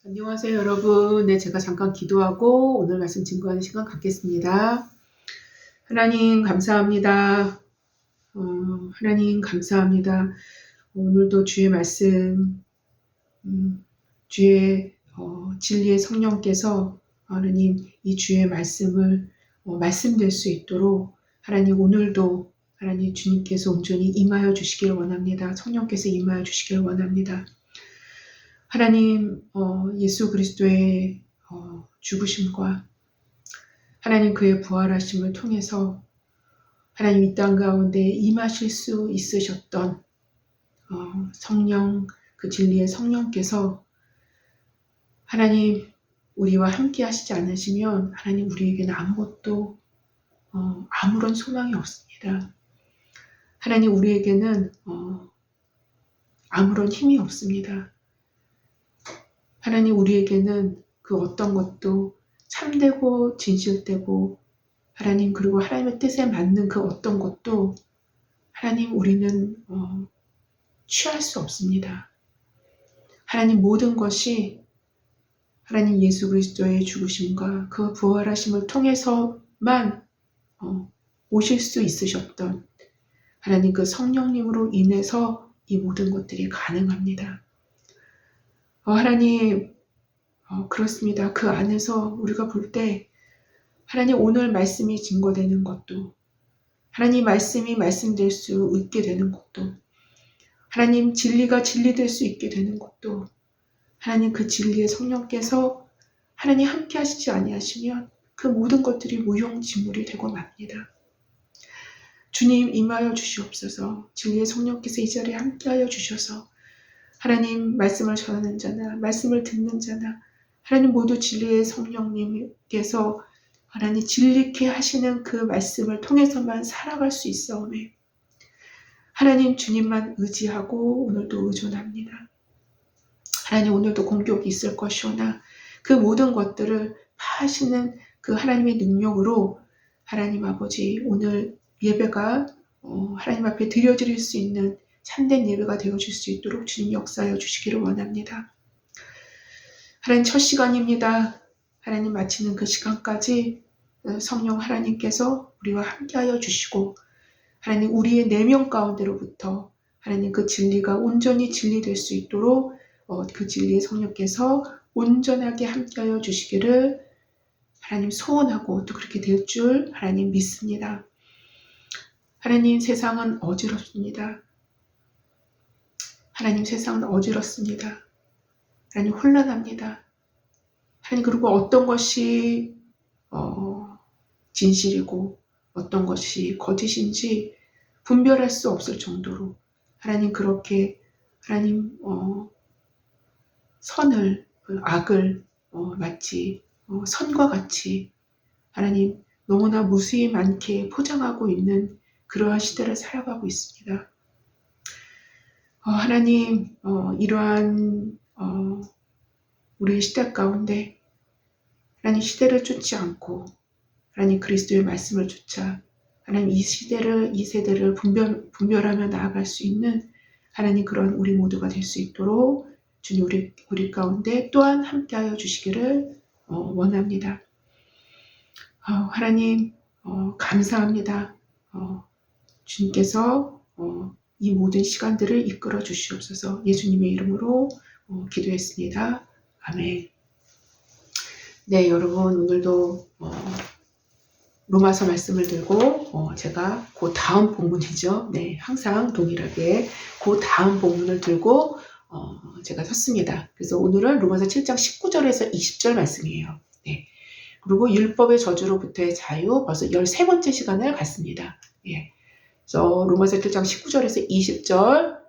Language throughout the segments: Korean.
안녕하세요, 여러분. 네, 제가 잠깐 기도하고 오늘 말씀 증거하는 시간 갖겠습니다. 하나님, 감사합니다. 하나님, 감사합니다. 오늘도 주의 말씀, 주의 진리의 성령께서 하나님, 이 주의 말씀을 말씀될 수 있도록 하나님, 오늘도 하나님 주님께서 온전히 임하여 주시기를 원합니다. 성령께서 임하여 주시기를 원합니다. 하나님, 예수 그리스도의 죽으심과 하나님 그의 부활하심을 통해서 하나님 이 땅 가운데 임하실 수 있으셨던 성령, 그 진리의 성령께서 하나님 우리와 함께 하시지 않으시면 하나님 우리에게는 아무것도 아무런 소망이 없습니다. 하나님 우리에게는 아무런 힘이 없습니다. 하나님 우리에게는 그 어떤 것도 참되고 진실되고 하나님 그리고 하나님의 뜻에 맞는 그 어떤 것도 하나님 우리는 취할 수 없습니다. 하나님 모든 것이 하나님 예수 그리스도의 죽으심과 그 부활하심을 통해서만 오실 수 있으셨던 하나님 그 성령님으로 인해서 이 모든 것들이 가능합니다. 하나님 그렇습니다. 그 안에서 우리가 볼 때 하나님 오늘 말씀이 증거되는 것도 하나님 말씀이 말씀될 수 있게 되는 것도 하나님 진리가 진리될 수 있게 되는 것도 하나님 그 진리의 성령께서 하나님 함께 하시지 아니하시면 그 모든 것들이 무용지물이 되고 맙니다. 주님 임하여 주시옵소서. 진리의 성령께서 이 자리에 함께하여 주셔서 하나님 말씀을 전하는 자나 말씀을 듣는 자나 하나님 모두 진리의 성령님께서 하나님 진리케 하시는 그 말씀을 통해서만 살아갈 수 있사오매 하나님 주님만 의지하고 오늘도 의존합니다. 하나님 오늘도 공격이 있을 것이오나 그 모든 것들을 파하시는 그 하나님의 능력으로 하나님 아버지 오늘 예배가 하나님 앞에 드려드릴 수 있는 참된 예배가 되어질 수 있도록 주님 역사하여 주시기를 원합니다. 하나님 첫 시간입니다. 하나님 마치는 그 시간까지 성령 하나님께서 우리와 함께하여 주시고 하나님 우리의 내면 가운데로부터 하나님 그 진리가 온전히 진리될 수 있도록 그 진리의 성령께서 온전하게 함께하여 주시기를 하나님 소원하고 또 그렇게 될 줄 하나님 믿습니다. 하나님 세상은 어지럽습니다. 하나님 세상은 어지럽습니다. 하나님 혼란합니다. 하나님 그리고 어떤 것이 진실이고 어떤 것이 거짓인지 분별할 수 없을 정도로 하나님 그렇게 하나님 선을 악을 마치 선과 같이 하나님 너무나 무수히 많게 포장하고 있는 그러한 시대를 살아가고 있습니다. 하나님 이러한 우리의 시대 가운데 하나님 시대를 쫓지 않고 하나님 그리스도의 말씀을 쫓아 하나님 이 세대를 분별하며 나아갈 수 있는 하나님 그런 우리 모두가 될 수 있도록 주님 우리 가운데 또한 함께하여 주시기를 원합니다. 하나님 감사합니다. 주님께서 이 모든 시간들을 이끌어 주시옵소서. 예수님의 이름으로 기도했습니다. 아멘. 네, 여러분 오늘도 로마서 말씀을 들고 제가 그 다음 본문이죠. 네, 항상 동일하게 그 다음 본문을 들고 제가 섰습니다. 그래서 오늘은 로마서 7장 19절에서 20절 말씀이에요. 네. 그리고 율법의 저주로부터의 자유 벌써 13번째 시간을 갖습니다. 예. 그래서 로마서 7장 19절에서 20절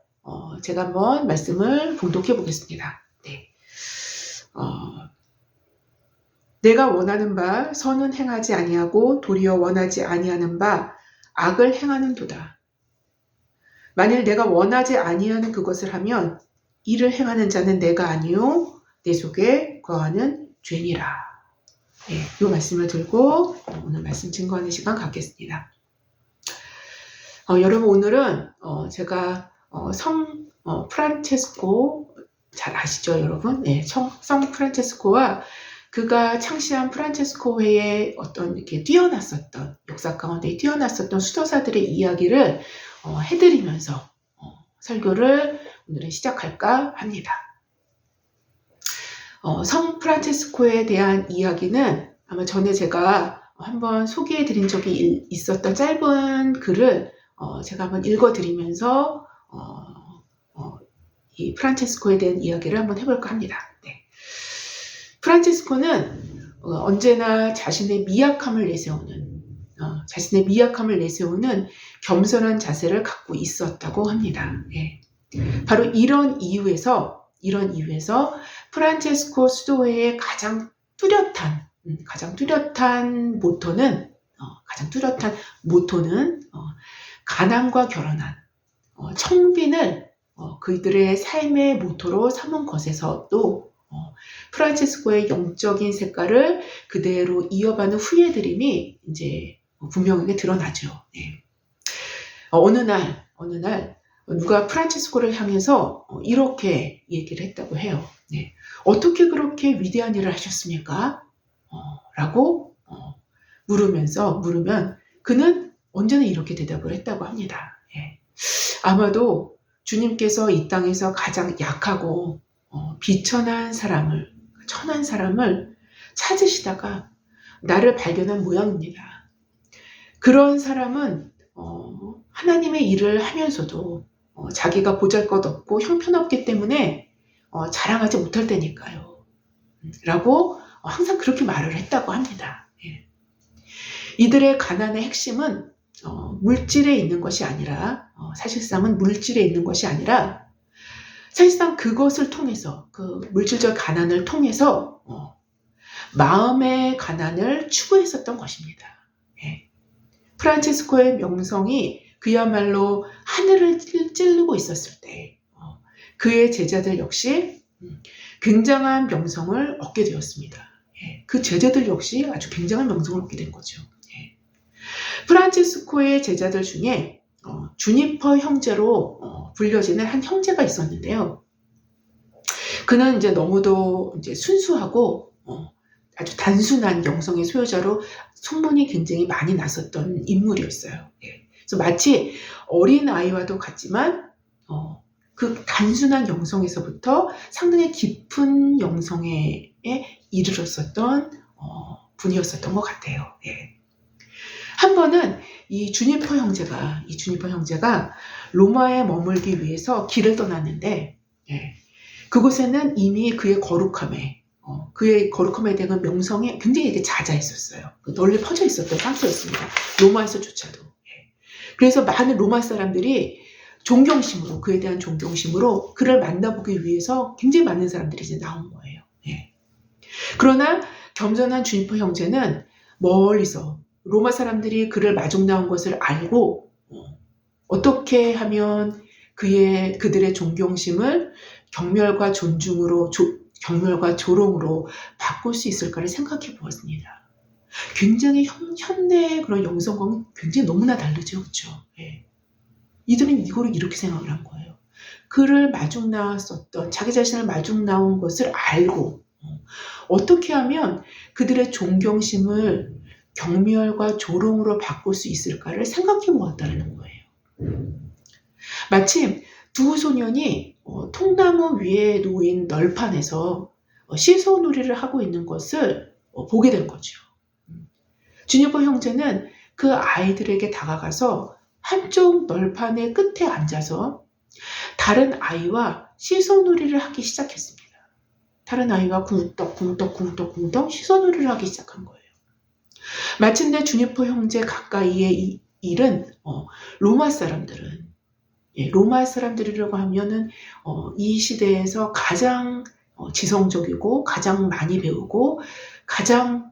제가 한번 말씀을 봉독해 보겠습니다. 네. 내가 원하는 바 선은 행하지 아니하고 도리어 원하지 아니하는 바 악을 행하는도다. 만일 내가 원하지 아니하는 그것을 하면 이를 행하는 자는 내가 아니요 내 속에 거하는 죄니라. 네, 이 말씀을 들고 오늘 말씀 증거하는 시간 갖겠습니다. 여러분 오늘은 제가 성 프란체스코 잘 아시죠, 여러분? 네, 성 프란체스코와 그가 창시한 프란체스코회의 어떤 이렇게 뛰어났었던 역사 가운데 뛰어났었던 수도사들의 이야기를 해드리면서 설교를 오늘은 시작할까 합니다. 성 프란체스코에 대한 이야기는 아마 전에 제가 한번 소개해드린 적이 있었던 짧은 글을 제가 한번 읽어드리면서 이 프란체스코에 대한 이야기를 한번 해볼까 합니다. 네. 프란체스코는 언제나 자신의 미약함을 내세우는 겸손한 자세를 갖고 있었다고 합니다. 네. 바로 이런 이유에서 프란체스코 수도회의 가장 뚜렷한 모토는 가난과 결혼한 청빈을 그들의 삶의 모토로 삼은 것에서도 프란체스코의 영적인 색깔을 그대로 이어가는 후예들임이 이제 분명하게 드러나죠. 네. 어느 날 누가 프란체스코를 향해서 이렇게 얘기를 했다고 해요. 네. 어떻게 그렇게 위대한 일을 하셨습니까? 라고 물으면 그는 언제나 이렇게 대답을 했다고 합니다. 예. 아마도 주님께서 이 땅에서 가장 약하고 비천한 사람을 찾으시다가 나를 발견한 모양입니다. 그런 사람은 하나님의 일을 하면서도 자기가 보잘것없고 형편없기 때문에 자랑하지 못할 때니까요. 라고 항상 그렇게 말을 했다고 합니다. 예. 이들의 가난의 핵심은 물질에 있는 것이 아니라 사실상 그것을 통해서 그 물질적 가난을 통해서 마음의 가난을 추구했었던 것입니다. 예. 프란체스코의 명성이 그야말로 하늘을 찌르고 있었을 때 그의 제자들 역시 굉장한 명성을 얻게 되었습니다. 예. 그 제자들 역시 아주 굉장한 명성을 얻게 된 거죠. 예. 프란체스코의 제자들 중에 주니퍼 형제로 불려지는 한 형제가 있었는데요. 그는 이제 너무도 이제 순수하고 아주 단순한 영성의 소유자로 소문이 굉장히 많이 났었던 인물이었어요. 예. 그래서 마치 어린 아이와도 같지만 그 단순한 영성에서부터 상당히 깊은 영성에 이르렀었던 분이었었던 것 같아요. 예. 한 번은 이 주니퍼 형제가 로마에 머물기 위해서 길을 떠났는데 예. 그곳에는 이미 그의 거룩함에 대한 명성이 굉장히 자자했었어요. 널리 퍼져 있었던 상태였습니다. 로마에서조차도. 예. 그래서 많은 로마 사람들이 그에 대한 존경심으로 그를 만나보기 위해서 굉장히 많은 사람들이 이제 나온 거예요. 예. 그러나 겸손한 주니퍼 형제는 멀리서 로마 사람들이 그를 마중 나온 것을 알고 어떻게 하면 그들의 존경심을 경멸과 조롱으로 바꿀 수 있을까를 생각해 보았습니다. 굉장히 현대의 그런 영성과는 굉장히 너무나 다르죠. 그렇죠? 예. 이들은 이거를 이렇게 생각을 한 거예요. 자기 자신을 마중 나온 것을 알고 어떻게 하면 그들의 존경심을 경멸과 조롱으로 바꿀 수 있을까를 생각해 보았다는 거예요. 마침 두 소년이 통나무 위에 놓인 널판에서 시소놀이를 하고 있는 것을 보게 된 거죠. 주니퍼 형제는 그 아이들에게 다가가서 한쪽 널판의 끝에 앉아서 다른 아이와 시소놀이를 하기 시작했습니다. 다른 아이와 궁떡 시소놀이를 하기 시작한 거예요. 마침내 주니퍼 형제 가까이에 이른 로마 사람들이라고 하면은 이 시대에서 가장 지성적이고 가장 많이 배우고 가장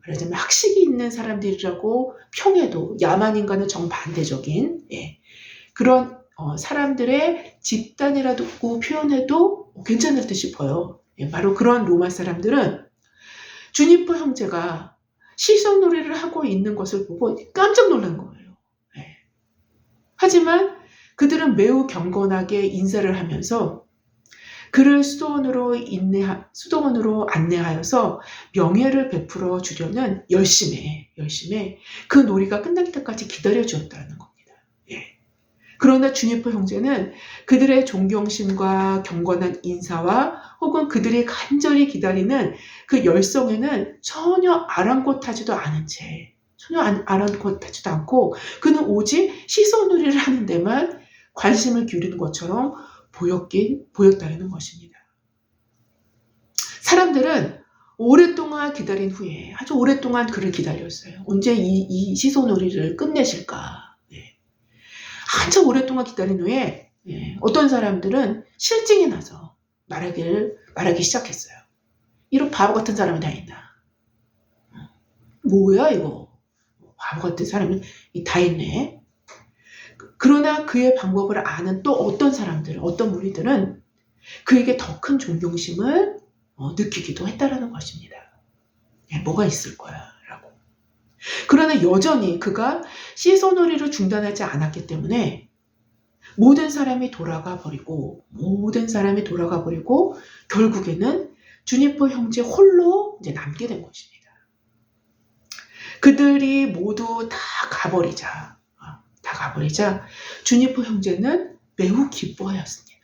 말하자면 학식이 있는 사람들이라고 평해도 야만인과는 정반대적인 그런 사람들의 집단이라고 표현해도 괜찮을 듯 싶어요. 바로 그런 로마 사람들은 주니퍼 형제가 시소놀이를 하고 있는 것을 보고 깜짝 놀란 거예요. 하지만 그들은 매우 경건하게 인사를 하면서 그를 수도원으로 안내하여서 명예를 베풀어 주려는 열심에 그 놀이가 끝날 때까지 기다려 주었다는 겁니다. 예. 그러나 주니퍼 형제는 그들의 존경심과 경건한 인사와 혹은 그들이 간절히 기다리는 그 열성에는 전혀 아랑곳하지도 않고 그는 오직 시소놀이를 하는 데만 관심을 기울이는 것처럼 보였다는 것입니다. 사람들은 오랫동안 기다린 후에 아주 오랫동안 그를 기다렸어요. 언제 이 시소놀이를 끝내실까? 네. 한참 오랫동안 기다린 후에 어떤 사람들은 실증이 나서 말하기 시작했어요. 이런 바보 같은 사람이 다 있나? 뭐야 이거? 바보 같은 사람이 다 있네. 그러나 그의 방법을 아는 또 어떤 무리들은 그에게 더 큰 존경심을 느끼기도 했다라는 것입니다. 뭐가 있을 거야 라고. 그러나 여전히 그가 시소놀이를 중단하지 않았기 때문에 모든 사람이 돌아가 버리고 결국에는 주니퍼 형제 홀로 이제 남게 된 것입니다. 그들이 모두 다 가버리자 주니퍼 형제는 매우 기뻐하였습니다.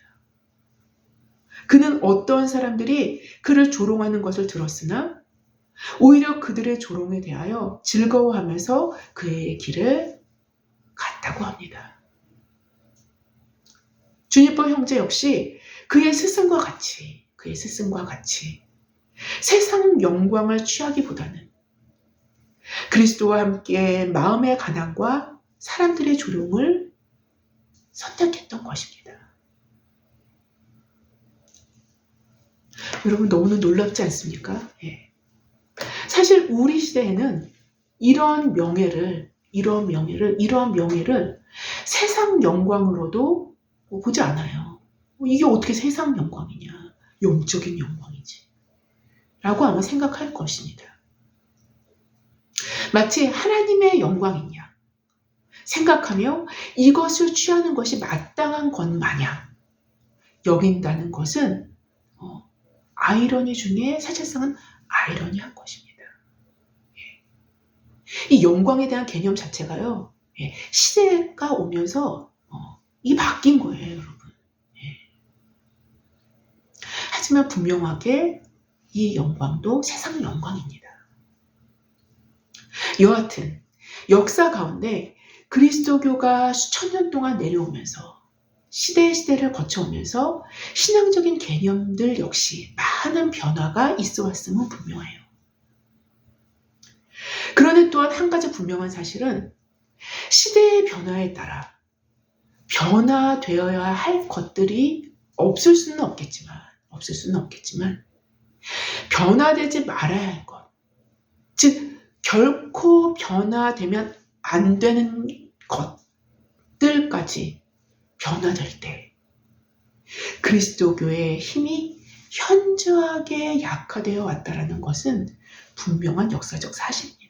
그는 어떤 사람들이 그를 조롱하는 것을 들었으나 오히려 그들의 조롱에 대하여 즐거워하면서 그의 길을 갔다고 합니다. 주니퍼 형제 역시 그의 스승과 같이 세상 영광을 취하기보다는 그리스도와 함께 마음의 가난과 사람들의 조롱을 선택했던 것입니다. 여러분 너무나 놀랍지 않습니까? 예. 사실 우리 시대에는 이러한 명예를 세상 영광으로도 보지 않아요. 이게 어떻게 세상 영광이냐? 영적인 영광이지. 라고 아마 생각할 것입니다. 마치 하나님의 영광이냐 생각하며 이것을 취하는 것이 마땅한 것 마냥 여긴다는 것은 아이러니 중에 사실상은 아이러니한 것입니다. 이 영광에 대한 개념 자체가요. 시대가 오면서 이게 바뀐 거예요, 여러분. 하지만 분명하게 이 영광도 세상 영광입니다. 여하튼 역사 가운데 그리스도교가 수천 년 동안 내려오면서 시대를 거쳐오면서 신앙적인 개념들 역시 많은 변화가 있어 왔음은 분명해요. 그러나 또한 한 가지 분명한 사실은 시대의 변화에 따라 변화되어야 할 것들이 없을 수는 없겠지만 변화되지 말아야 할 것, 즉 결코 변화되면 안 되는 것들까지 변화될 때 그리스도교의 힘이 현저하게 약화되어 왔다는 것은 분명한 역사적 사실입니다.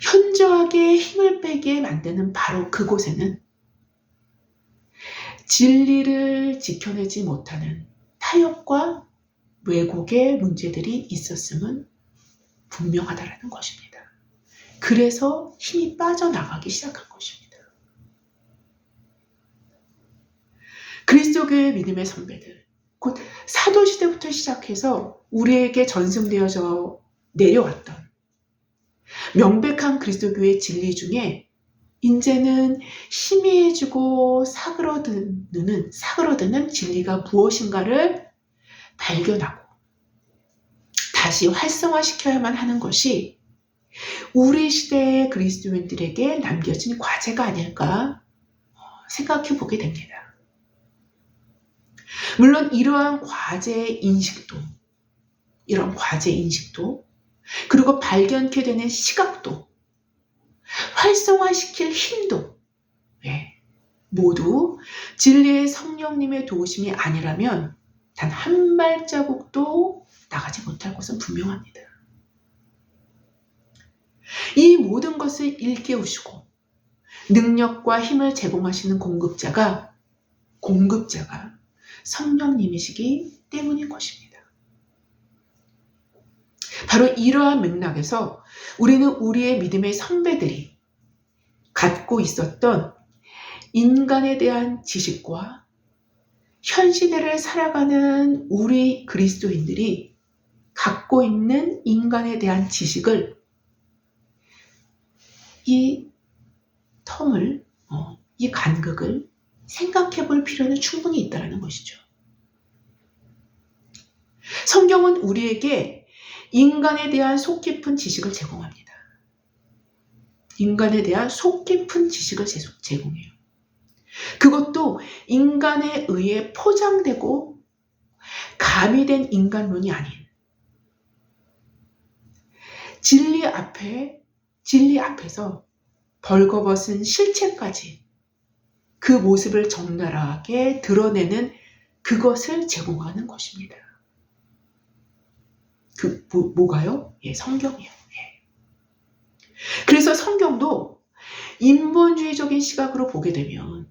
현저하게 힘을 빼게 만드는 바로 그곳에는 진리를 지켜내지 못하는 타협과 왜곡의 문제들이 있었음은 분명하다는 것입니다. 그래서 힘이 빠져나가기 시작한 것입니다. 그리스도교의 믿음의 선배들, 곧 사도시대부터 시작해서 우리에게 전승되어져 내려왔던 명백한 그리스도교의 진리 중에 이제는 희미해지고 사그러드는 진리가 무엇인가를 발견하고 다시 활성화시켜야만 하는 것이 우리 시대의 그리스도인들에게 남겨진 과제가 아닐까 생각해 보게 됩니다. 물론 이러한 과제 인식도 그리고 발견케 되는 시각도 활성화시킬 힘도 모두 진리의 성령님의 도우심이 아니라면 단 한 발자국도 나가지 못할 것은 분명합니다. 이 모든 것을 일깨우시고 능력과 힘을 제공하시는 공급자가 공급자가 성령님이시기 때문인 것입니다. 바로 이러한 맥락에서 우리는 우리의 믿음의 선배들이 갖고 있었던 인간에 대한 지식과 현 시대를 살아가는 우리 그리스도인들이 갖고 있는 인간에 대한 지식을 이 텀을, 이 간극을 생각해 볼 필요는 충분히 있다는 것이죠. 성경은 우리에게 인간에 대한 속 깊은 지식을 제공합니다. 인간에 대한 속 깊은 지식을 제공해요. 그것도 인간에 의해 포장되고 가미된 인간론이 아닌 진리 앞에서 벌거벗은 실체까지 그 모습을 적나라하게 드러내는 그것을 제공하는 것입니다. 뭐가요? 성경이에요. 그래서 성경도 인본주의적인 시각으로 보게 되면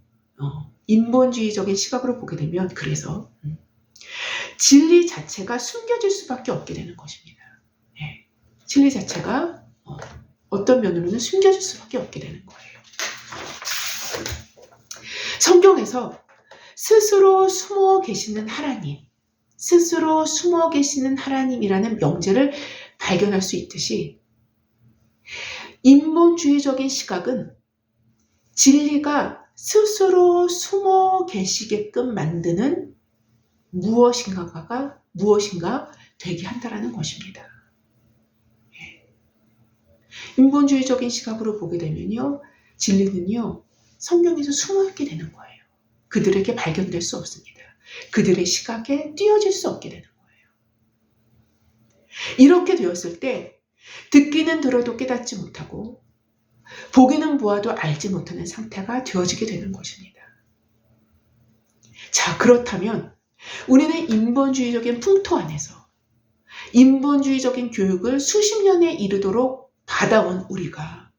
그래서 진리 자체가 숨겨질 수밖에 없게 되는 것입니다. 진리 자체가 어떤 면으로는 숨겨질 수밖에 없게 되는 거예요. 성경에서 스스로 숨어 계시는 하나님이라는 명제를 발견할 수 있듯이 인본주의적인 시각은 진리가 스스로 숨어 계시게끔 만드는 무엇인가 되게 한다는 것입니다. 인본주의적인 시각으로 보게 되면요, 진리는요, 성경에서 숨어있게 되는 거예요. 그들에게 발견될 수 없습니다. 그들의 시각에 띄어질 수 없게 되는 거예요. 이렇게 되었을 때 듣기는 들어도 깨닫지 못하고 보기는 보아도 알지 못하는 상태가 되어지게 되는 것입니다. 자, 그렇다면 우리는 인본주의적인 풍토 안에서 인본주의적인 교육을 수십 년에 이르도록 받아온 우리가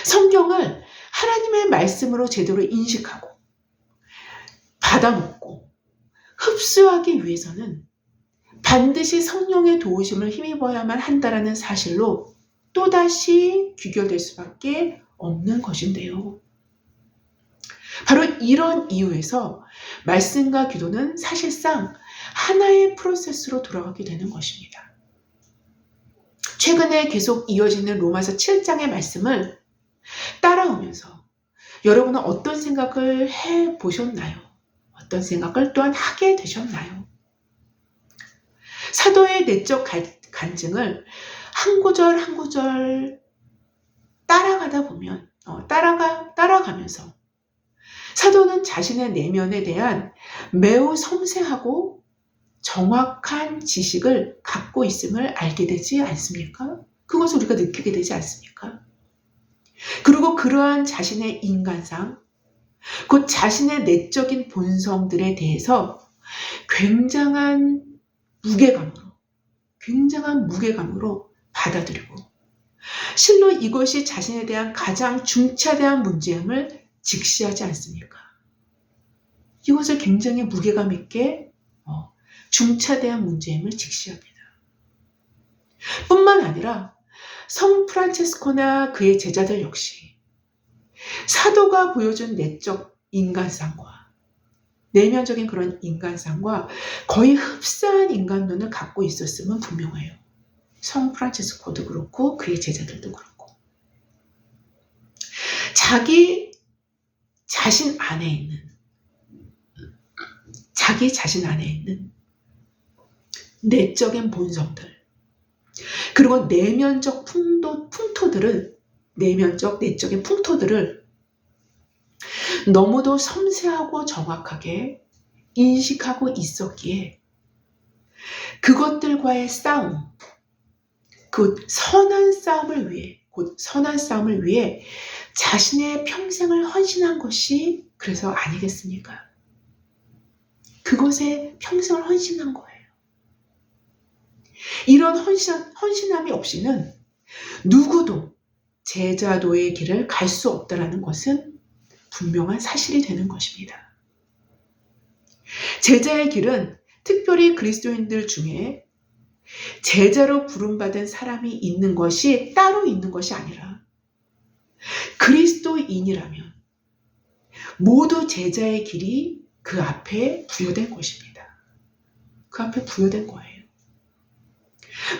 성경을 하나님의 말씀으로 제대로 인식하고 받아먹고 흡수하기 위해서는 반드시 성령의 도우심을 힘입어야만 한다는 사실로 또다시 귀결될 수밖에 없는 것인데요. 바로 이런 이유에서 말씀과 기도는 사실상 하나의 프로세스로 돌아가게 되는 것입니다. 최근에 계속 이어지는 로마서 7장의 말씀을 따라오면서 여러분은 어떤 생각을 해보셨나요? 어떤 생각을 또한 하게 되셨나요? 사도의 내적 간증을 한 구절 한 구절 따라가다 보면 따라가면서 사도는 자신의 내면에 대한 매우 섬세하고 정확한 지식을 갖고 있음을 알게 되지 않습니까? 그것을 우리가 느끼게 되지 않습니까? 그리고 그러한 자신의 인간상, 곧 자신의 내적인 본성들에 대해서 굉장한 무게감으로 받아들이고 실로 이것이 자신에 대한 가장 중차대한 문제임을 직시하지 않습니까? 이것을 굉장히 무게감 있게 중차대한 문제임을 직시합니다. 뿐만 아니라 성 프란체스코나 그의 제자들 역시 사도가 보여준 내적 인간상과 내면적인 그런 인간상과 거의 흡사한 인간론을 갖고 있었음은 분명해요. 성 프란체스코도 그렇고 그의 제자들도 그렇고 자기 자신 안에 있는 내적인 본성들 그리고 내면적 내적인 풍토들을 너무도 섬세하고 정확하게 인식하고 있었기에 그것들과의 싸움, 곧 선한 싸움을 위해 자신의 평생을 헌신한 것이 그래서 아니겠습니까? 그것에 평생을 헌신한 거예요. 이런 헌신함이 없이는 누구도 제자도의 길을 갈 수 없다는 것은 분명한 사실이 되는 것입니다. 제자의 길은 특별히 그리스도인들 중에 제자로 부름받은 사람이 있는 것이 따로 있는 것이 아니라 그리스도인이라면 모두 제자의 길이 그 앞에 부여된 것입니다. 그 앞에 부여된 거예요.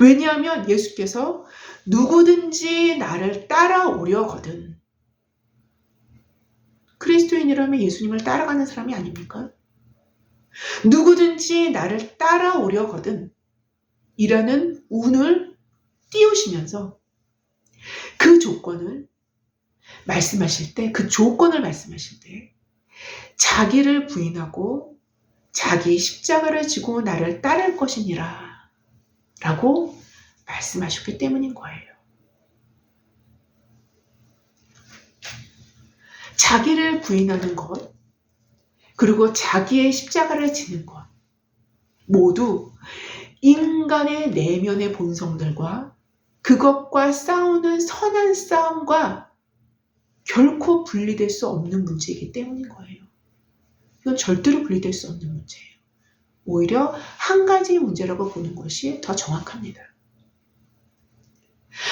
왜냐하면 예수께서 누구든지 나를 따라오려거든. 그리스도인이라면 예수님을 따라가는 사람이 아닙니까? 누구든지 나를 따라오려거든 이라는 운을 띄우시면서 그 조건을 말씀하실 때, 그 조건을 말씀하실 때 자기를 부인하고 자기 십자가를 지고 나를 따를 것이니라 라고 말씀하셨기 때문인 거예요. 자기를 부인하는 것, 그리고 자기의 십자가를 지는 것, 모두 인간의 내면의 본성들과 그것과 싸우는 선한 싸움과 결코 분리될 수 없는 문제이기 때문인 거예요. 이건 절대로 분리될 수 없는 문제예요. 오히려 한 가지 문제라고 보는 것이 더 정확합니다.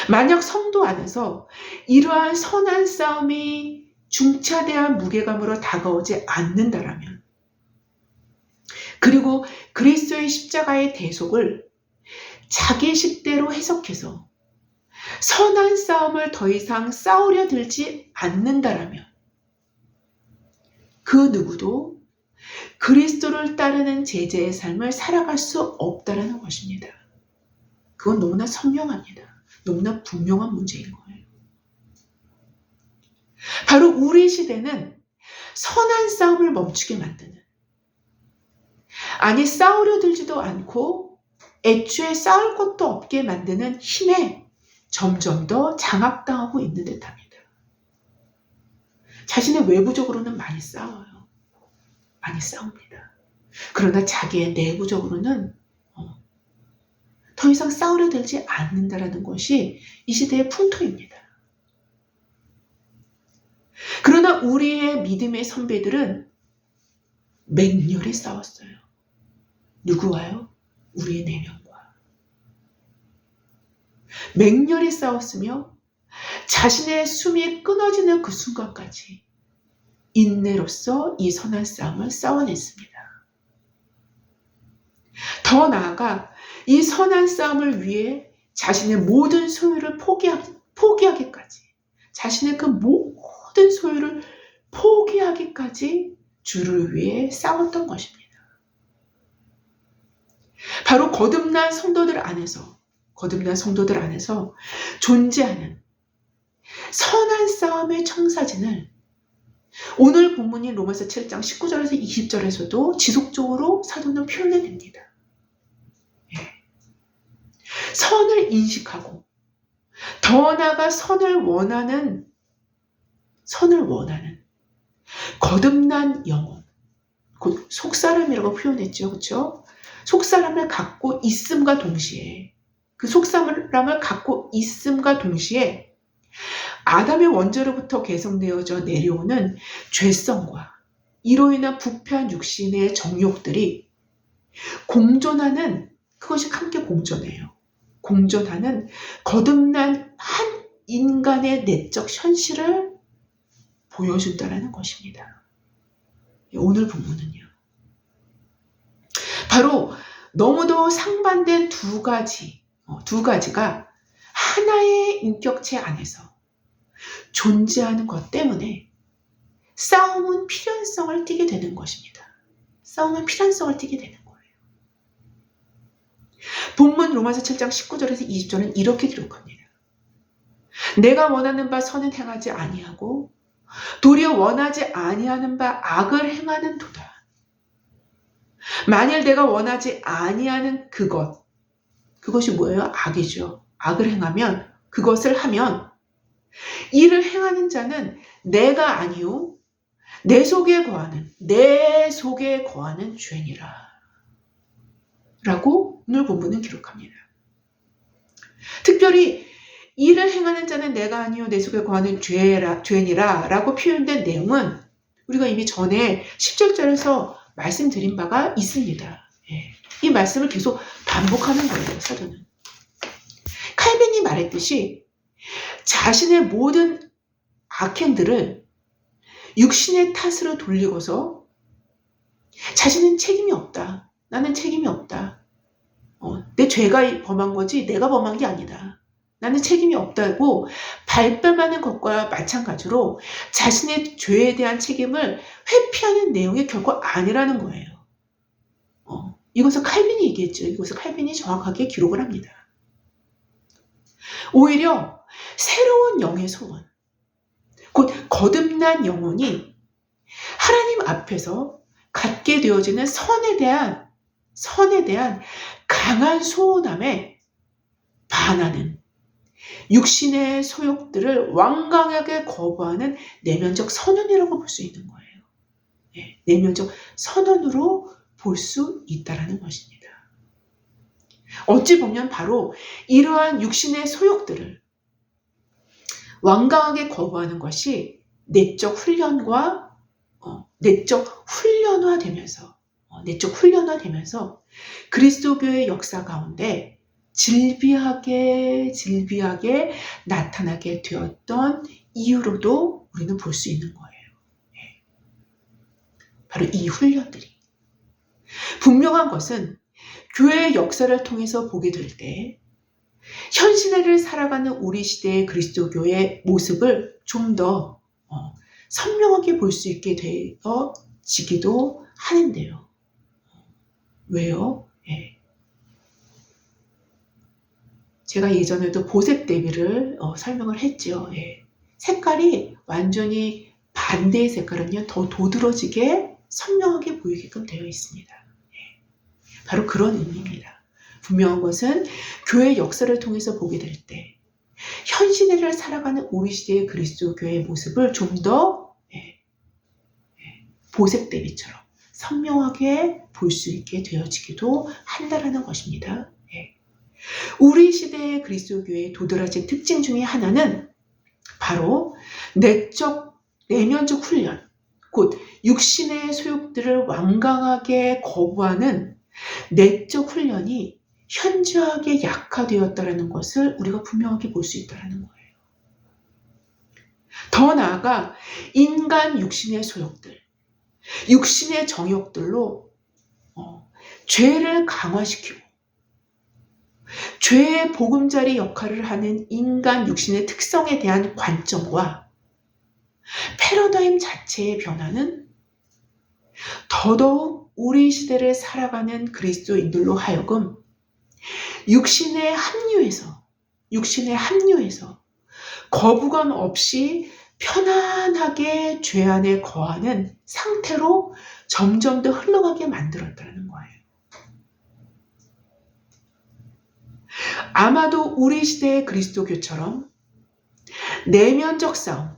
만약 성도 안에서 이러한 선한 싸움이 중차대한 무게감으로 다가오지 않는다라면, 그리고 그리스도의 십자가의 대속을 자기 식대로 해석해서 선한 싸움을 더 이상 싸우려 들지 않는다라면 그 누구도 그리스도를 따르는 제자의 삶을 살아갈 수 없다라는 것입니다. 그건 너무나 선명합니다. 너무나 분명한 문제인 거예요. 바로 우리 시대는 선한 싸움을 멈추게 만드는, 아니 싸우려 들지도 않고 애초에 싸울 것도 없게 만드는 힘에 점점 더 장악당하고 있는 듯합니다. 자신의 외부적으로는 많이 싸워요. 많이 싸웁니다. 그러나 자기의 내부적으로는 더 이상 싸우려 들지 않는다라는 것이 이 시대의 풍토입니다. 그러나 우리의 믿음의 선배들은 맹렬히 싸웠어요. 누구와요? 우리의 내면과. 맹렬히 싸웠으며 자신의 숨이 끊어지는 그 순간까지 인내로서 이 선한 싸움을 싸워냈습니다. 더 나아가 이 선한 싸움을 위해 자신의 모든 소유를 포기하기까지, 자신의 그 모든 소유를 포기하기까지 주를 위해 싸웠던 것입니다. 바로 거듭난 성도들 안에서 존재하는 선한 싸움의 청사진을 오늘 본문인 로마서 7장 19절에서 20절에서도 지속적으로 사도는 표현해냅니다. 선을 인식하고 더 나아가 선을 원하는 거듭난 영혼, 곧 속사람이라고 표현했죠. 그렇죠? 속사람을 갖고 있음과 동시에, 그 속사람을 갖고 있음과 동시에 아담의 원죄로부터 개성되어져 내려오는 죄성과 이로 인한 부패한 육신의 정욕들이 공존하는, 그것이 함께 공존해요. 공존하는 거듭난 한 인간의 내적 현실을 보여준다는 것입니다. 오늘 본문은요. 바로 너무도 상반된 두 가지가 하나의 인격체 안에서 존재하는 것 때문에 싸움은 필연성을 띠게 되는 것입니다. 싸움은 필연성을 띠게 되는 거예요. 본문 로마서 7장 19절에서 20절은 이렇게 기록합니다. 내가 원하는 바 선은 행하지 아니하고 도리어 원하지 아니하는 바 악을 행하는 도다. 만일 내가 원하지 아니하는 그것이 뭐예요? 악이죠. 악을 행하면, 그것을 하면 이를 행하는 자는 내가 아니요 내 속에 거하는 죄니라 라고 오늘 본문은 기록합니다. 특별히 이를 행하는 자는 내가 아니요 내 속에 거하는 죄니라 라고 표현된 내용은 우리가 이미 전에 17절에서 말씀드린 바가 있습니다. 예. 이 말씀을 계속 반복하는 거예요, 사도는. 칼빈이 말했듯이 자신의 모든 악행들을 육신의 탓으로 돌리고서 자신은 책임이 없다. 나는 책임이 없다. 내 죄가 범한 거지 내가 범한 게 아니다. 나는 책임이 없다고 발뺌하는 것과 마찬가지로 자신의 죄에 대한 책임을 회피하는 내용이 결코 아니라는 거예요. 이것을 칼빈이 얘기했죠. 이것을 칼빈이 정확하게 기록을 합니다. 오히려 새로운 영의 소원, 곧 거듭난 영혼이 하나님 앞에서 갖게 되어지는 선에 대한 강한 소원함에 반하는 육신의 소욕들을 완강하게 거부하는 내면적 선언이라고 볼 수 있는 거예요. 네, 내면적 선언으로 볼 수 있다는 것입니다. 어찌 보면 바로 이러한 육신의 소욕들을 완강하게 거부하는 것이 내적 훈련화되면서 그리스도교의 역사 가운데 질비하게 나타나게 되었던 이유로도 우리는 볼 수 있는 거예요. 바로 이 훈련들이. 분명한 것은 교회의 역사를 통해서 보게 될 때 현 시대를 살아가는 우리 시대의 그리스도교의 모습을 좀 더 선명하게 볼 수 있게 되어지기도 하는데요. 왜요? 제가 예전에도 보색 대비를 설명을 했죠. 색깔이 완전히 반대의 색깔은요, 더 도드러지게 선명하게 보이게끔 되어 있습니다. 바로 그런 의미입니다. 분명한 것은 교회의 역사를 통해서 보게 될 때 현 시대를 살아가는 우리 시대의 그리스도교의 모습을 좀 더 보색 대비처럼 선명하게 볼 수 있게 되어지기도 한다는 것입니다. 우리 시대의 그리스도교의 도드라진 특징 중에 하나는 바로 내면적 훈련, 곧 육신의 소욕들을 완강하게 거부하는 내적 훈련이 현저하게 약화되었다는 것을 우리가 분명하게 볼 수 있다는 거예요. 더 나아가 인간 육신의 소욕들, 육신의 정욕들로 죄를 강화시키고 죄의 보금자리 역할을 하는 인간 육신의 특성에 대한 관점과 패러다임 자체의 변화는 더더욱 우리 시대를 살아가는 그리스도인들로 하여금 육신에 합류해서 거부감 없이 편안하게 죄 안에 거하는 상태로 점점 더 흘러가게 만들었다는 거예요. 아마도 우리 시대의 그리스도교처럼 내면적 싸움,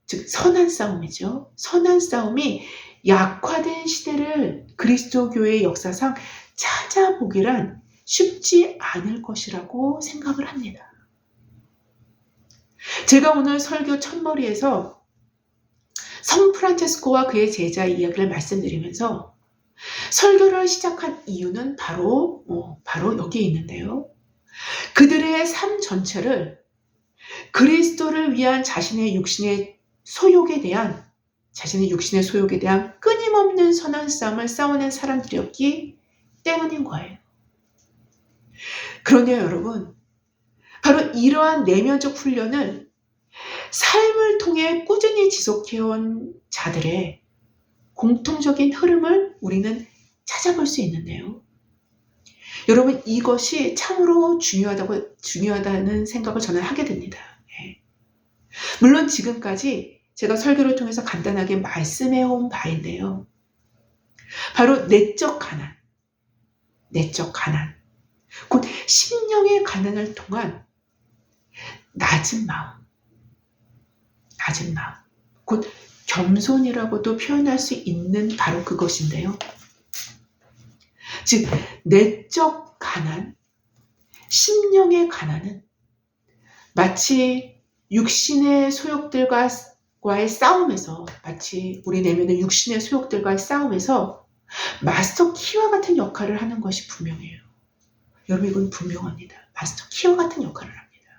즉 선한 싸움이죠. 선한 싸움이 약화된 시대를 그리스도교의 역사상 찾아보기란 쉽지 않을 것이라고 생각을 합니다. 제가 오늘 설교 첫머리에서 성 프란체스코와 그의 제자의 이야기를 말씀드리면서 설교를 시작한 이유는 바로 여기에 있는데요. 그들의 삶 전체를 그리스도를 위한 자신의 육신의 소욕에 대한 끊임없는 선한 싸움을 싸워낸 사람들이었기 때문인 거예요. 그런데요, 여러분, 바로 이러한 내면적 훈련을 삶을 통해 꾸준히 지속해온 자들의 공통적인 흐름을 우리는 찾아볼 수 있는데요. 여러분, 이것이 참으로 중요하다는 생각을 저는 하게 됩니다. 물론 지금까지 제가 설교를 통해서 간단하게 말씀해온 바인데요. 바로 내적 가난, 곧 심령의 가난을 통한 낮은 마음, 곧 겸손이라고도 표현할 수 있는 바로 그것인데요. 즉, 내적 가난, 심령의 가난은 마치 육신의 소욕들과의 싸움에서, 마치 우리 내면의 육신의 소욕들과의 싸움에서 마스터 키와 같은 역할을 하는 것이 분명해요. 여러분, 이건 분명합니다. 마스터 키와 같은 역할을 합니다.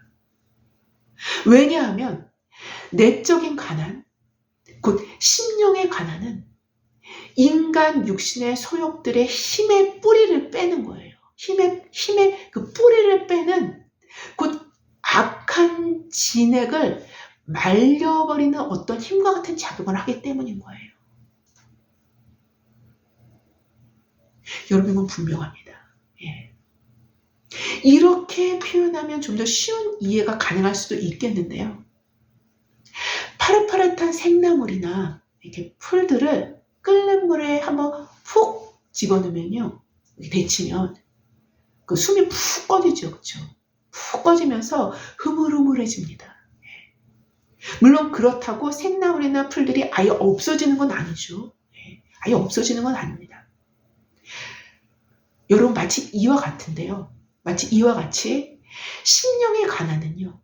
왜냐하면 내적인 가난, 곧 심령의 가난은 인간 육신의 소욕들의 힘의 뿌리를 빼는 거예요. 힘의 그 뿌리를 빼는, 곧 악한 진액을 말려버리는 어떤 힘과 같은 작용을 하기 때문인 거예요. 여러분, 이건 분명합니다. 예. 이렇게 표현하면 좀 더 쉬운 이해가 가능할 수도 있겠는데요. 파릇파릇한 생나물이나 이렇게 풀들을 끓는 물에 한번 푹 집어넣으면요, 데치면 그 숨이 푹 꺼지죠, 그렇죠? 푹 꺼지면서 흐물흐물해집니다. 물론 그렇다고 생나물이나 풀들이 아예 없어지는 건 아니죠. 아예 없어지는 건 아닙니다. 여러분, 마치 이와 같은데요. 마치 이와 같이 심령의 가난은요,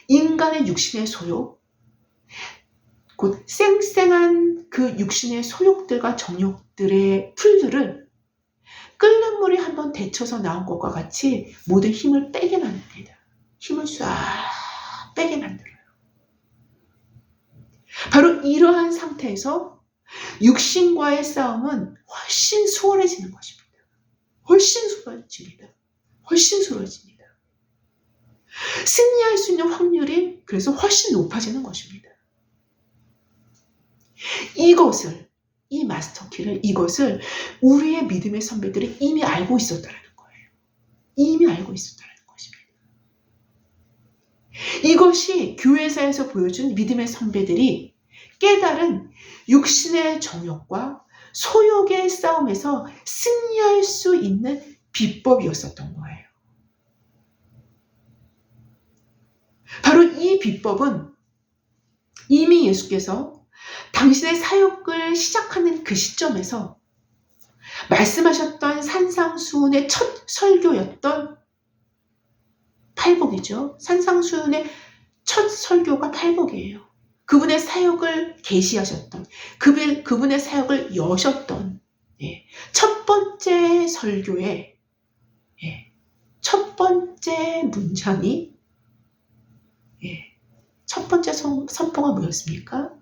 인간의 육신의 소욕, 곧 쌩쌩한 그 육신의 소욕들과 정욕들의 풀들을 끓는 물에 한번 데쳐서 나온 것과 같이 모든 힘을 빼게 만듭니다. 힘을 싹 빼게 만들어요. 바로 이러한 상태에서 육신과의 싸움은 훨씬 수월해지는 것입니다. 훨씬 수월해집니다. 훨씬 수월해집니다. 승리할 수 있는 확률이 그래서 훨씬 높아지는 것입니다. 이 마스터키를, 이것을 우리의 믿음의 선배들이 이미 알고 있었다는 거예요. 이미 알고 있었다는 것입니다. 이것이 교회사에서 보여준 믿음의 선배들이 깨달은 육신의 정욕과 소욕의 싸움에서 승리할 수 있는 비법이었었던 거예요. 바로 이 비법은 이미 예수께서 당신의 사역을 시작하는 그 시점에서 말씀하셨던 산상수훈의 첫 설교였던 팔복이죠. 산상수훈의 첫 설교가 팔복이에요. 그분의 사역을 계시하셨던, 그분의 사역을 여셨던 첫 번째 설교의 첫 번째 문장이, 첫 번째 선포가 뭐였습니까?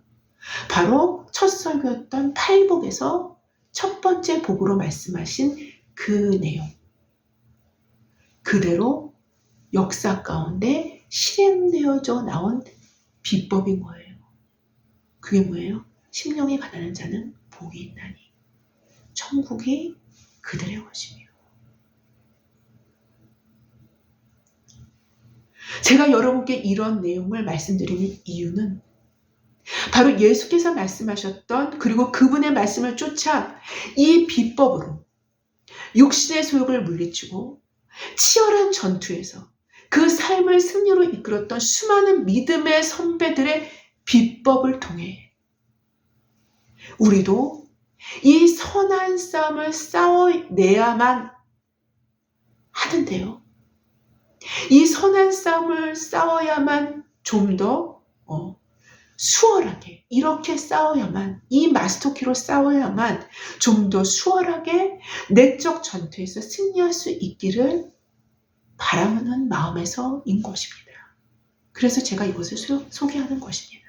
바로 첫 설교였던 팔복에서 첫 번째 복으로 말씀하신 그 내용, 그대로 역사 가운데 실행되어져 나온 비법인 거예요. 그게 뭐예요? 심령이 가난한 자는 복이 있나니 천국이 그들의 것이며. 제가 여러분께 이런 내용을 말씀드리는 이유는 바로 예수께서 말씀하셨던, 그리고 그분의 말씀을 쫓아 이 비법으로 육신의 소욕을 물리치고 치열한 전투에서 그 삶을 승리로 이끌었던 수많은 믿음의 선배들의 비법을 통해 우리도 이 선한 싸움을 싸워내야만 하는데요. 이 선한 싸움을 싸워야만 좀 더 수월하게, 이렇게 싸워야만, 이 마스터키로 싸워야만 좀 더 수월하게 내적 전투에서 승리할 수 있기를 바라는 마음에서인 것입니다. 그래서 제가 이것을 소개하는 것입니다.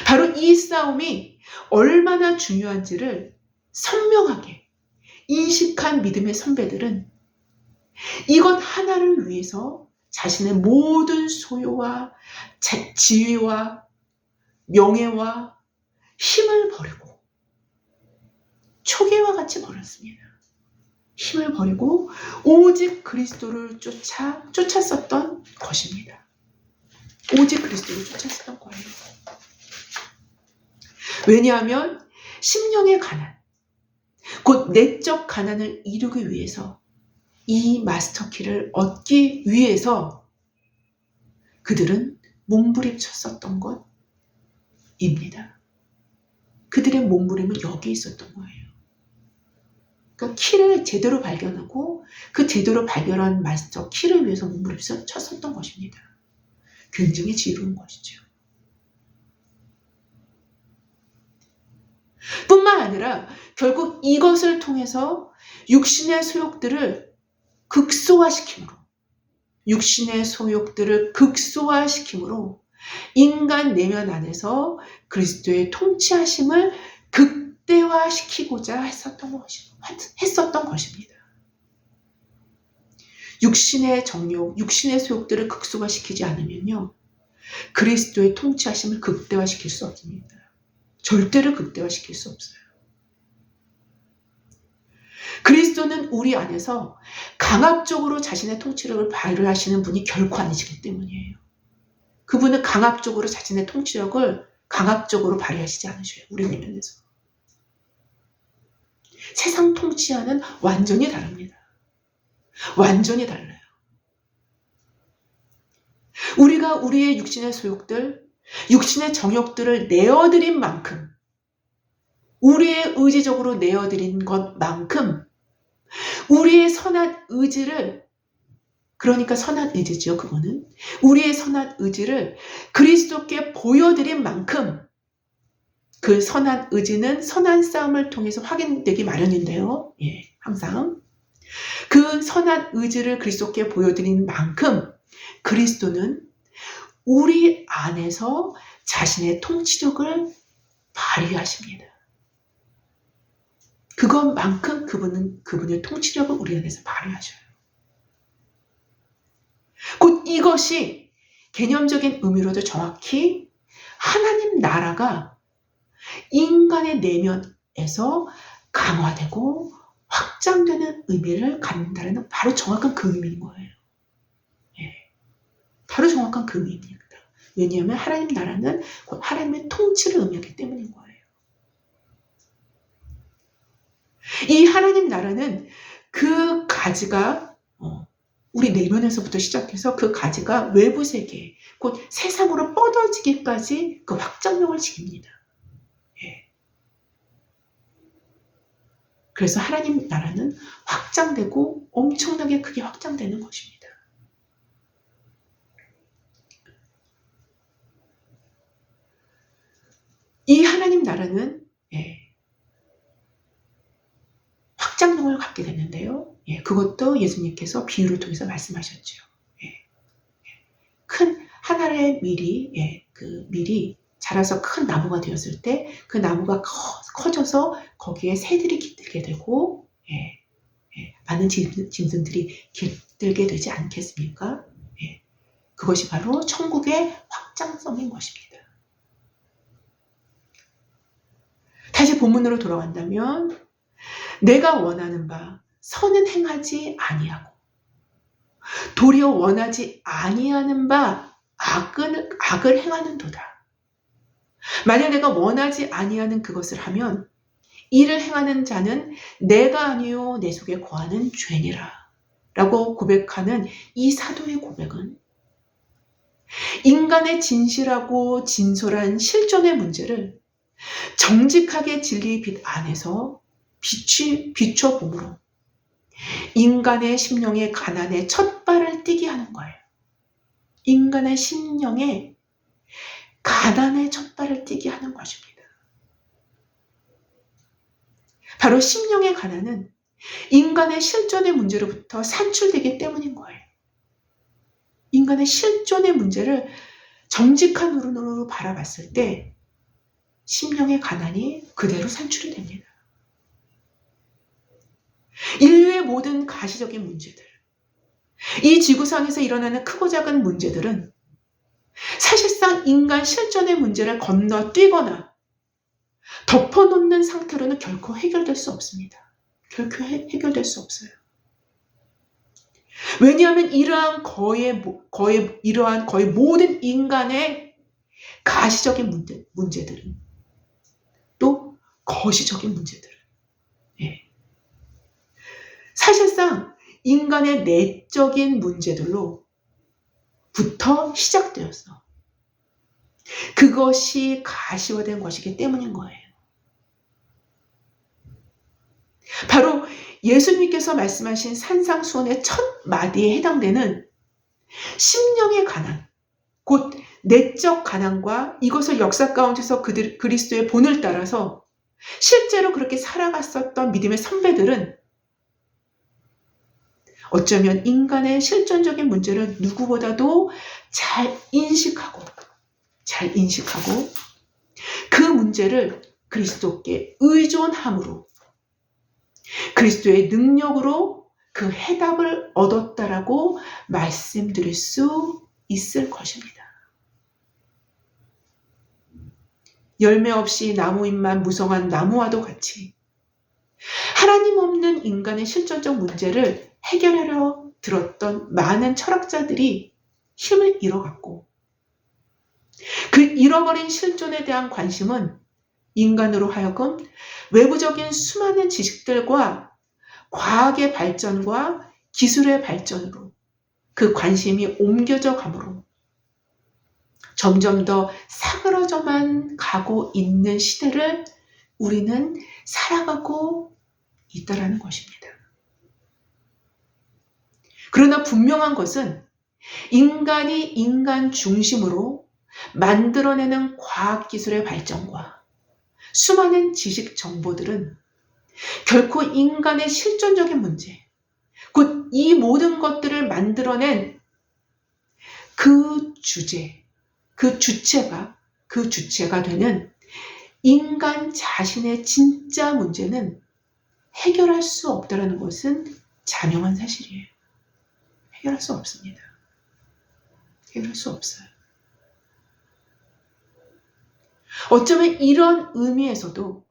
바로 이 싸움이 얼마나 중요한지를 선명하게 인식한 믿음의 선배들은 이것 하나를 위해서 자신의 모든 소유와 지위와 명예와 힘을 버리고, 초계와 같이 버렸습니다. 힘을 버리고 오직 그리스도를 쫓았었던 것입니다. 오직 그리스도를 쫓았었던 거예요. 왜냐하면 심령의 가난, 곧 내적 가난을 이루기 위해서, 이 마스터키를 얻기 위해서 그들은 몸부림쳤었던 것입니다. 그들의 몸부림은 여기 있었던 거예요. 그러니까 키를 제대로 발견하고 그 제대로 발견한 마스터 키를 위해서 몸부림쳤었던 것입니다. 굉장히 지루한 것이죠. 뿐만 아니라 결국 이것을 통해서 육신의 소욕들을 극소화시킴으로 인간 내면 안에서 그리스도의 통치하심을 극대화시키고자 했었던 것입니다. 육신의 정욕, 육신의 소욕들을 극소화시키지 않으면요, 그리스도의 통치하심을 극대화시킬 수 없습니다. 절대로 극대화시킬 수 없어요. 그리스도는 우리 안에서 강압적으로 자신의 통치력을 발휘하시는 분이 결코 아니시기 때문이에요. 그분은 강압적으로 자신의 통치력을 강압적으로 발휘하시지 않으셔요. 우리 내면에서. 세상 통치와는 완전히 다릅니다. 완전히 달라요. 우리가 우리의 육신의 소욕들, 육신의 정욕들을 내어드린 만큼, 우리의 의지적으로 내어드린 것만큼 우리의 선한 의지를, 그러니까 선한 의지죠. 그거는 우리의 선한 의지를 그리스도께 보여드린 만큼 그 선한 의지는 선한 싸움을 통해서 확인되기 마련인데요. 항상 그 선한 의지를 그리스도께 보여드린 만큼 그리스도는 우리 안에서 자신의 통치력을 발휘하십니다. 그것만큼 그분의 통치력을 우리 안에서 발휘하셔요. 곧 이것이 개념적인 의미로도 정확히 하나님 나라가 인간의 내면에서 강화되고 확장되는 의미를 갖는다는 바로 정확한 그 의미인 거예요. 바로 정확한 그 의미입니다. 왜냐하면 하나님 나라는 곧 하나님의 통치를 의미하기 때문인 거예요. 이 하나님 나라는 그 가지가 우리 내면에서부터 시작해서 그 가지가 외부 세계, 곧 세상으로 뻗어지기까지 그 확장력을 지킵니다. 그래서 하나님 나라는 확장되고 엄청나게 크게 확장되는 것입니다. 이 하나님 나라는 확장력을 갖게 됐는데요. 그것도 예수님께서 비유를 통해서 말씀하셨죠. 큰 하나의 밀이, 그 밀이 자라서 큰 나무가 되었을 때 그 나무가 커져서 거기에 새들이 깃들게 되고 많은 짐승들이 깃들게 되지 않겠습니까? 그것이 바로 천국의 확장성인 것입니다. 다시 본문으로 돌아간다면 내가 원하는 바 선은 행하지 아니하고 도리어 원하지 아니하는 바 악을 행하는도다. 만약 내가 원하지 아니하는 그것을 하면 이를 행하는 자는 내가 아니요 내 속에 거하는 죄니라 라고 고백하는 이 사도의 고백은 인간의 진실하고 진솔한 실존의 문제를 정직하게 진리의 빛 안에서 비춰봄으로 인간의 심령의 가난에 첫 발을 띄게 하는 거예요. 인간의 심령에 가난의 첫 발을 띄게 하는 것입니다. 바로 심령의 가난은 인간의 실존의 문제로부터 산출되기 때문인 거예요. 인간의 실존의 문제를 정직한 눈으로 바라봤을 때 심령의 가난이 그대로 산출이 됩니다. 인류의 모든 가시적인 문제들, 이 지구상에서 일어나는 크고 작은 문제들은 사실상 인간 실존의 문제를 건너뛰거나 덮어놓는 상태로는 결코 해결될 수 없습니다. 결코 해결될 수 없어요. 왜냐하면 이러한 거의 모든 인간의 가시적인 문제들은 또 거시적인 문제들은 사실상 인간의 내적인 문제들로부터 시작되었어. 그것이 가시화된 것이기 때문인 거예요. 바로 예수님께서 말씀하신 산상수훈의 첫 마디에 해당되는 심령의 가난, 곧 내적 가난과 이것을 역사 가운데서 그리스도의 본을 따라서 실제로 그렇게 살아갔었던 믿음의 선배들은 어쩌면 인간의 실존적인 문제를 누구보다도 잘 인식하고 그 문제를 그리스도께 의존함으로 그리스도의 능력으로 그 해답을 얻었다라고 말씀드릴 수 있을 것입니다. 열매 없이 나무잎만 무성한 나무와도 같이 하나님 없는 인간의 실존적 문제를 해결하려 들었던 많은 철학자들이 힘을 잃어갔고 그 잃어버린 실존에 대한 관심은 인간으로 하여금 외부적인 수많은 지식들과 과학의 발전과 기술의 발전으로 그 관심이 옮겨져 가므로 점점 더 사그러져만 가고 있는 시대를 우리는 살아가고 있다라는 것입니다. 그러나 분명한 것은 인간이 인간 중심으로 만들어내는 과학기술의 발전과 수많은 지식 정보들은 결코 인간의 실존적인 문제, 곧 이 모든 것들을 만들어낸 그 주체가 되는 인간 자신의 진짜 문제는 해결할 수 없다는 것은 자명한 사실이에요. 해결할 수 없습니다. 해결할 수 없어요. 어쩌면 이런 의미에서도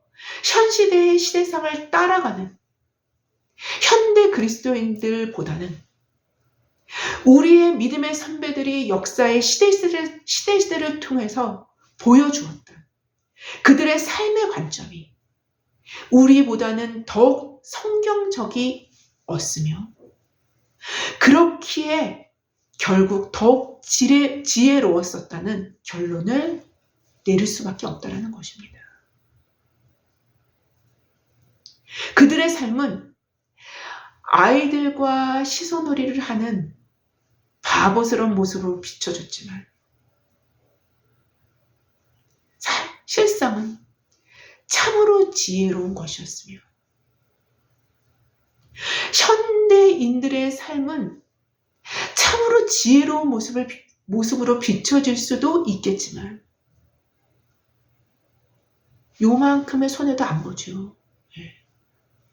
현 시대의 시대상을 따라가는 현대 그리스도인들보다는 우리의 믿음의 선배들이 역사의 시대를 통해서 보여주었던 그들의 삶의 관점이 우리보다는 더욱 성경적이었으며 그렇기에 결국 더욱 지혜로웠었다는 결론을 내릴 수밖에 없다는 것입니다. 그들의 삶은 아이들과 시소놀이를 하는 바보스러운 모습으로 비춰졌지만 실상은 참으로 지혜로운 것이었으며 현대인들의 삶은 참으로 지혜로운 모습으로 비춰질 수도 있겠지만 요만큼의 손해도 안 보죠.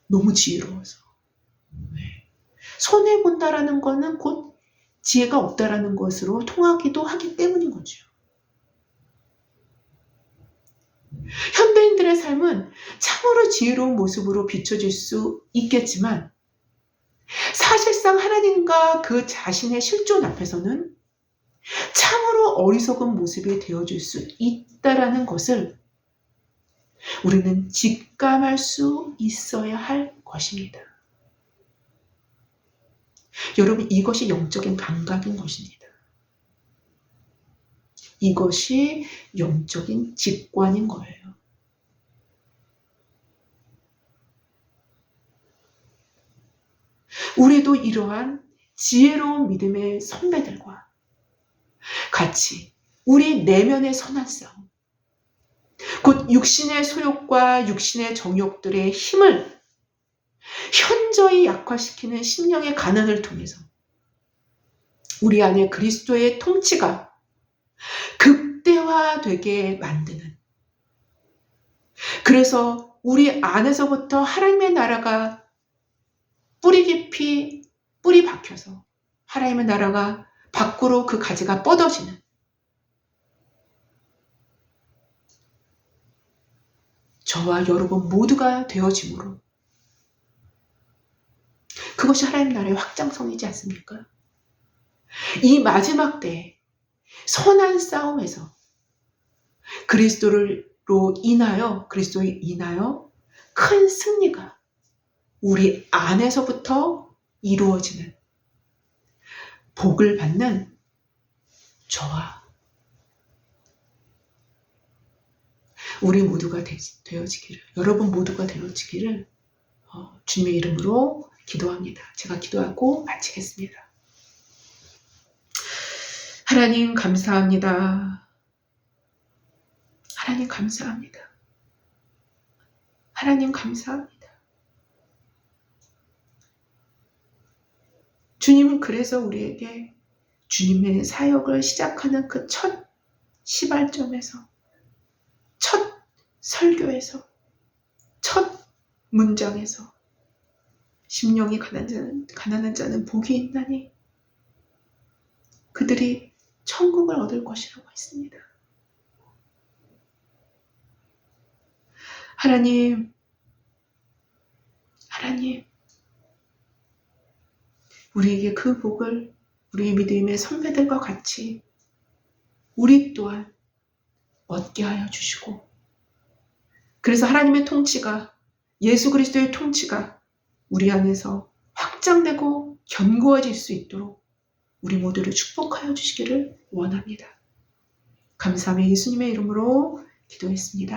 너무 지혜로워서. 손해본다라는 거는 곧 지혜가 없다라는 것으로 통하기도 하기 때문인 거죠. 현대인들의 삶은 참으로 지혜로운 모습으로 비춰질 수 있겠지만 사실상 하나님과 그 자신의 실존 앞에서는 참으로 어리석은 모습이 되어질 수 있다라는 것을 우리는 직감할 수 있어야 할 것입니다. 여러분, 이것이 영적인 감각인 것입니다. 이것이 영적인 직관인 거예요. 우리도 이러한 지혜로운 믿음의 선배들과 같이 우리 내면의 선한 싸움, 곧 육신의 소욕과 육신의 정욕들의 힘을 현저히 약화시키는 심령의 가난을 통해서 우리 안에 그리스도의 통치가 극대화되게 만드는, 그래서 우리 안에서부터 하나님의 나라가 뿌리 깊이 뿌리 박혀서 하나님의 나라가 밖으로 그 가지가 뻗어지는 저와 여러분 모두가 되어짐으로 그것이 하나님 나라의 확장성이지 않습니까? 이 마지막 때에 선한 싸움에서 그리스도로 인하여 큰 승리가 우리 안에서부터 이루어지는 복을 받는 저와 우리 모두가 되어지기를, 여러분 모두가 되어지기를 주님의 이름으로 기도합니다. 제가 기도하고 마치겠습니다. 하나님 감사합니다. 하나님 감사합니다. 하나님 감사합니다. 주님은 그래서 우리에게 주님의 사역을 시작하는 그 첫 시발점에서, 첫 설교에서, 첫 문장에서 심령이 가난한 자는 복이 있나니 그들이 천국을 얻을 것이라고 했습니다. 하나님, 우리에게 그 복을 우리의 믿음의 선배들과 같이 우리 또한 얻게 하여 주시고, 그래서 하나님의 통치가, 예수 그리스도의 통치가 우리 안에서 확장되고 견고해질 수 있도록 우리 모두를 축복하여 주시기를 원합니다. 감사하며 예수님의 이름으로 기도했습니다.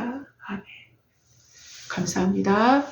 아멘. 감사합니다.